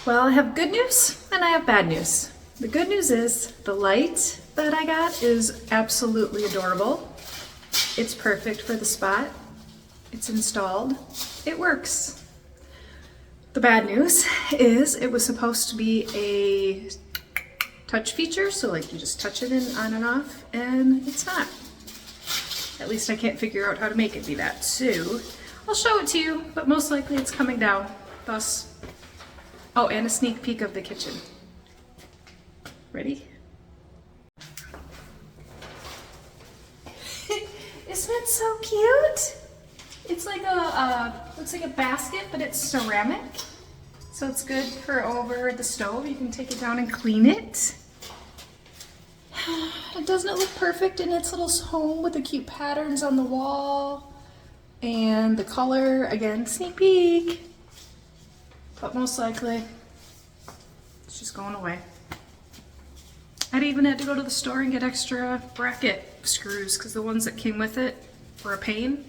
Well, I have good news and I have bad news. The good news is the light that I got is absolutely adorable. It's perfect for the spot. It's installed. It works. The bad news is it was supposed to be a touch feature, so like you just touch it in on and off, and it's not. At least I can't figure out how to make it be that. So I'll show it to you, but most likely it's coming down. Thus, oh, and a sneak peek of the kitchen. Ready? Isn't it so cute? It's like looks like a basket, but it's ceramic. So it's good for over the stove. You can take it down and clean it. Doesn't it look perfect in its little home with the cute patterns on the wall? And the color, again, sneak peek. But most likely, it's just going away. I'd even had to go to the store and get extra bracket screws because the ones that came with it were a pain.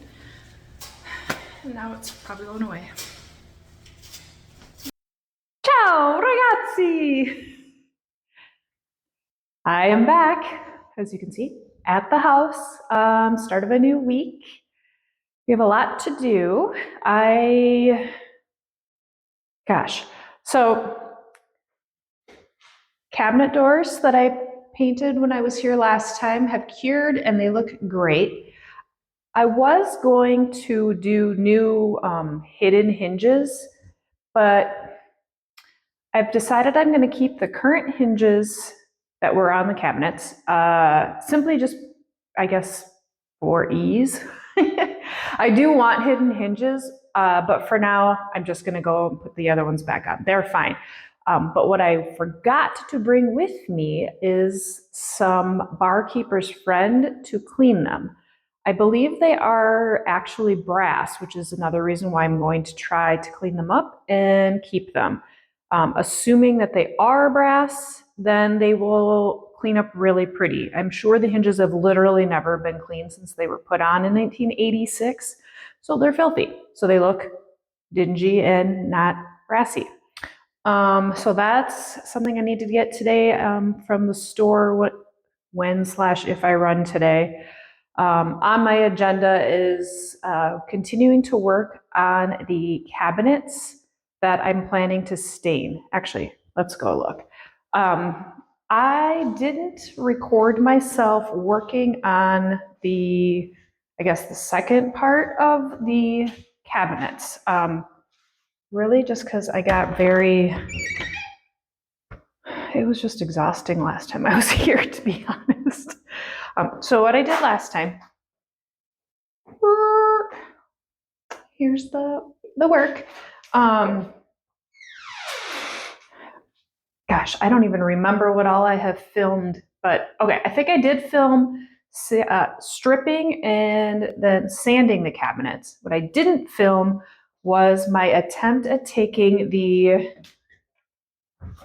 And now it's probably going away. Ciao ragazzi! I am back, as you can see, at the house. Start of a new week. We have a lot to do. So cabinet doors that I painted when I was here last time have cured and they look great. I was going to do new hidden hinges, but I've decided I'm going to keep the current hinges that were on the cabinets, simply just, I guess, for ease. I do want hidden hinges, but for now, I'm just going to go and put the other ones back on. They're fine. But what I forgot to bring with me is some Barkeeper's Friend to clean them. I believe they are actually brass, which is another reason why I'm going to try to clean them up and keep them. Assuming that they are brass, then they will clean up really pretty. I'm sure the hinges have literally never been cleaned since they were put on in 1986, so they're filthy. So they look dingy and not brassy. So that's something I need to get today from the store when/if I run today. On my agenda is continuing to work on the cabinets that I'm planning to stain. Actually, let's go look. I didn't record myself working on I guess the second part of the cabinets. Really just because I got it was just exhausting last time I was here, to be honest. So what I did last time, here's the work. Gosh, I don't even remember what all I have filmed, but okay, I think I did film stripping and then sanding the cabinets. What I didn't film was my attempt at taking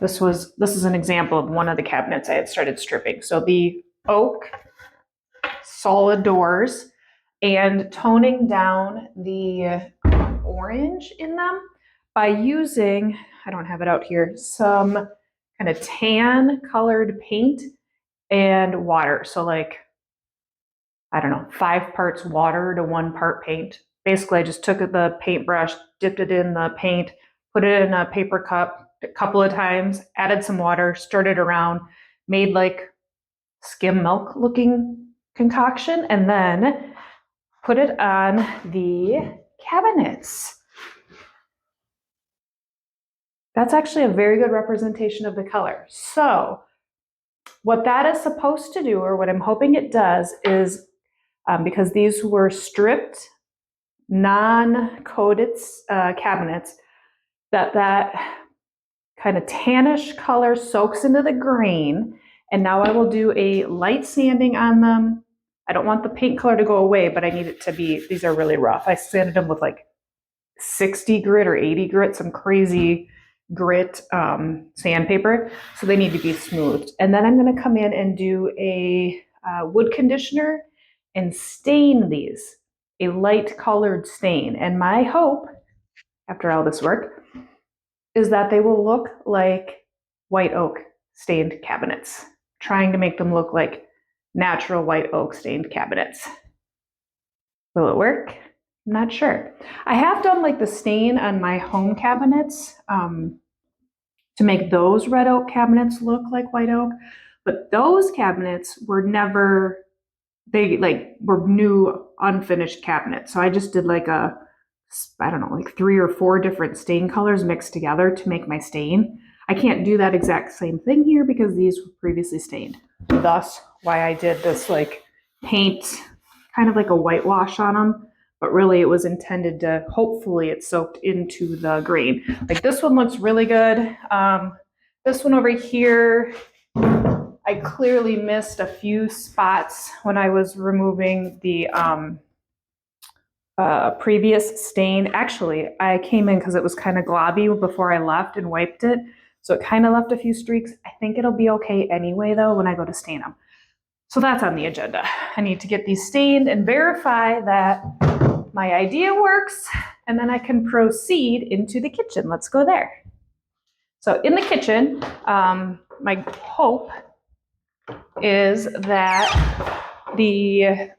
this is an example of one of the cabinets I had started stripping. So the oak solid doors and toning down the orange in them by using, I don't have it out here, some kind of tan colored paint and water. So like, I don't know, 5 parts water to 1 part paint. Basically, I just took the paintbrush, dipped it in the paint, put it in a paper cup a couple of times, added some water, stirred it around, made like skim milk looking concoction, and then put it on the cabinets. That's actually a very good representation of the color. So what that is supposed to do, or what I'm hoping it does, is because these were stripped, non-coated cabinets, that kind of tannish color soaks into the grain. And now I will do a light sanding on them. I don't want the paint color to go away, but I need it to be, these are really rough. I sanded them with like 60 grit or 80 grit, some crazy grit sandpaper. So they need to be smoothed. And then I'm going to come in and do a wood conditioner and stain these, a light colored stain. And my hope, after all this work, is that they will look like white oak stained cabinets, trying to make them look like natural white oak stained cabinets. Will it work? I'm not sure. I have done like the stain on my home cabinets to make those red oak cabinets look like white oak, but those cabinets were never, they like were new unfinished cabinets. So I just did like I don't know, like 3 or 4 different stain colors mixed together to make my stain. I can't do that exact same thing here because these were previously stained. Thus why I did this like paint, kind of like a whitewash on them, but really it was intended to, hopefully it soaked into the grain. Like this one looks really good. This one over here, I clearly missed a few spots when I was removing the previous stain. Actually, I came in because it was kind of globby before I left and wiped it. So it kind of left a few streaks. I think it'll be okay anyway though when I go to stain them. So that's on the agenda. I need to get these stained and verify that my idea works, and then I can proceed into the kitchen. Let's go there. So in the kitchen, my hope is that I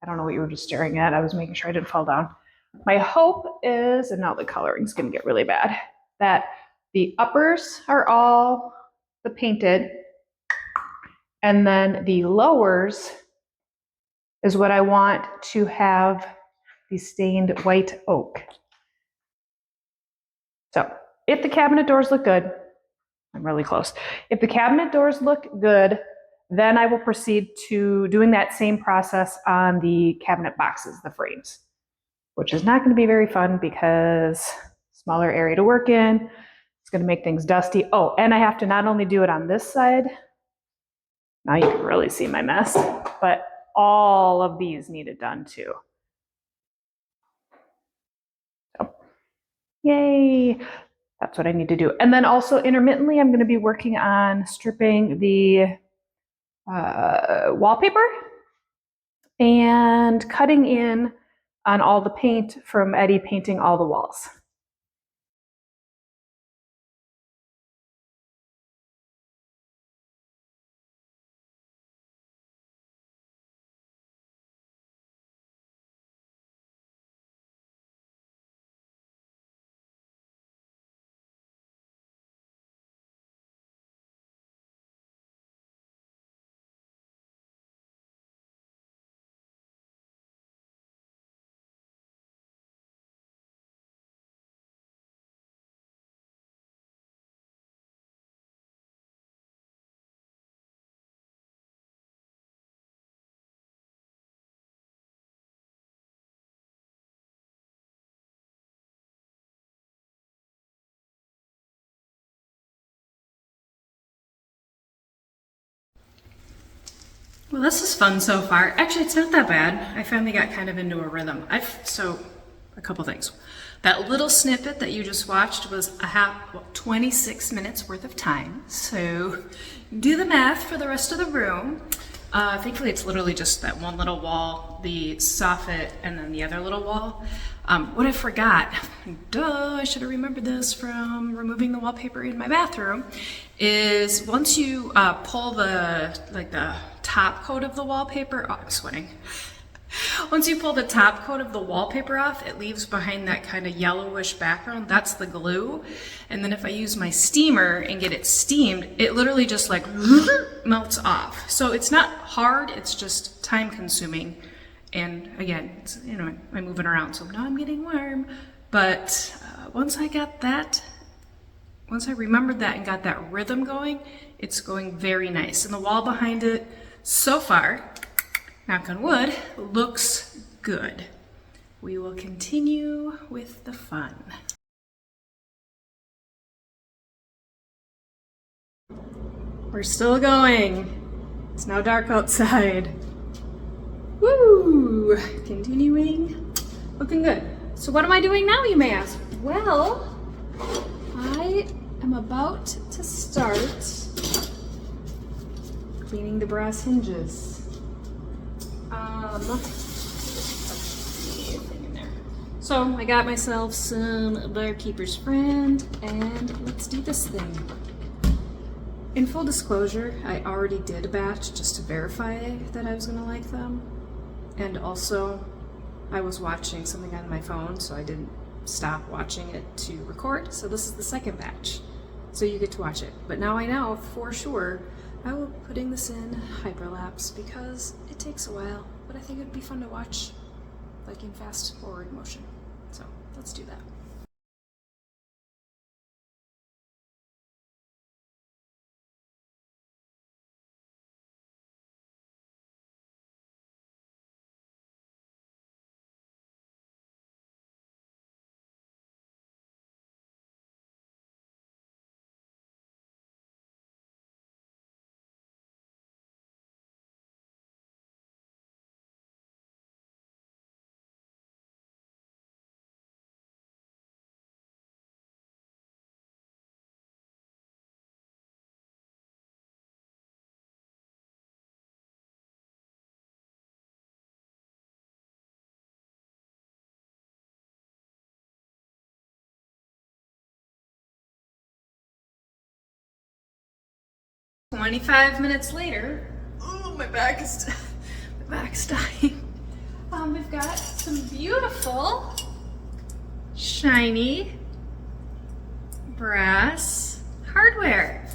don't know what you were just staring at. I was making sure I didn't fall down. My hope is, and now the coloring's gonna get really bad, that the uppers are all the painted, and then the lowers is what I want to have the stained white oak. So if the cabinet doors look good, I'm really close. If the cabinet doors look good, then I will proceed to doing that same process on the cabinet boxes, the frames, which is not going to be very fun because smaller area to work in. It's going to make things dusty. Oh, and I have to not only do it on this side, now you can really see my mess, but all of these need it done too. So, yay. That's what I need to do. And then also intermittently, I'm going to be working on stripping the wallpaper and cutting in on all the paint from Eddie painting all the walls. Well, this is fun so far. Actually, it's not that bad. I finally got kind of into a rhythm. So a couple things. That little snippet that you just watched was 26 minutes worth of time. So do the math for the rest of the room. Thankfully, it's literally just that one little wall, the soffit, and then the other little wall. What I forgot, I should have remembered this from removing the wallpaper in my bathroom, is once you pull the top coat of the wallpaper, oh, I'm sweating. Once you pull the top coat of the wallpaper off, it leaves behind that kind of yellowish background. That's the glue. And then if I use my steamer and get it steamed, it literally just like melts off. So it's not hard, it's just time consuming. And again, it's, I'm moving around, so now I'm getting warm. But once I remembered that and got that rhythm going, it's going very nice. And the wall behind it, so far, knock on wood, looks good. We will continue with the fun. We're still going. It's now dark outside. Woo! Continuing. Looking good. So what am I doing now, you may ask? Well, I am about to start cleaning the brass hinges. So I got myself some Barkeeper's Friend, and let's do this thing. In full disclosure, I already did a batch just to verify that I was gonna like them. And also, I was watching something on my phone, so I didn't stop watching it to record. So this is the second batch, so you get to watch it. But now I know for sure I will be putting this in hyperlapse because it takes a while, but I think it'd be fun to watch, like in fast forward motion. So let's do that. "25 minutes later, oh, my back's dying. We've got some beautiful, shiny brass hardware.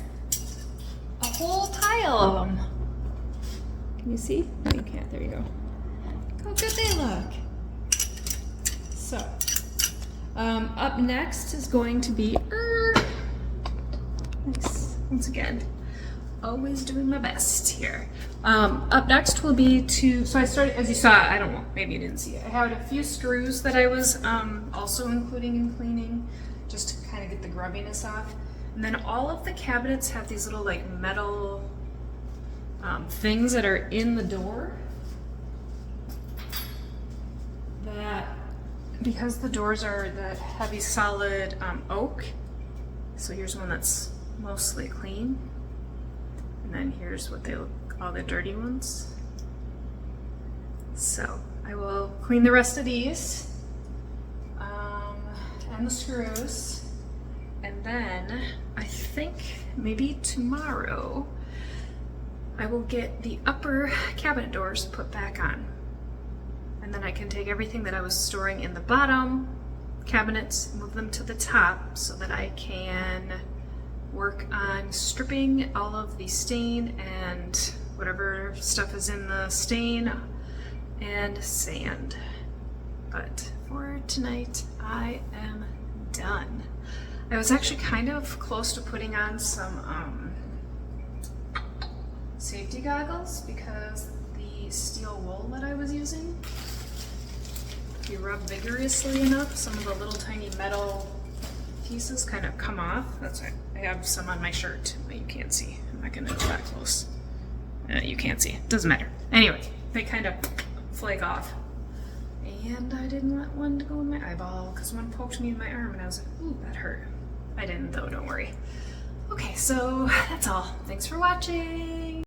A whole tile of them. Can you see? No, you can't. There you go. Look how good they look. So, up next is going to be, nice, once again. Always doing my best here. Up next will be so I started, as you saw, I don't know, maybe you didn't see it. I had a few screws that I was also including in cleaning, just to kind of get the grubbiness off. And then all of the cabinets have these little like metal things that are in the door that, because the doors are that heavy solid oak, so here's one that's mostly clean. And then here's what they look, all the dirty ones. So I will clean the rest of these and the screws. And then I think maybe tomorrow I will get the upper cabinet doors put back on. And then I can take everything that I was storing in the bottom cabinets, move them to the top so that I can work on stripping all of the stain and whatever stuff is in the stain and sand. But for tonight, I am done. I was actually kind of close to putting on some safety goggles because the steel wool that I was using, if you rub vigorously enough, some of the little tiny metal pieces kind of come off. That's why I have some on my shirt, but you can't see. I'm not gonna go that close. You can't see. It doesn't matter. Anyway, they kind of flake off. And I didn't want one to go in my eyeball because one poked me in my arm and I was like, ooh, that hurt. I didn't though, don't worry. Okay, so that's all. Thanks for watching.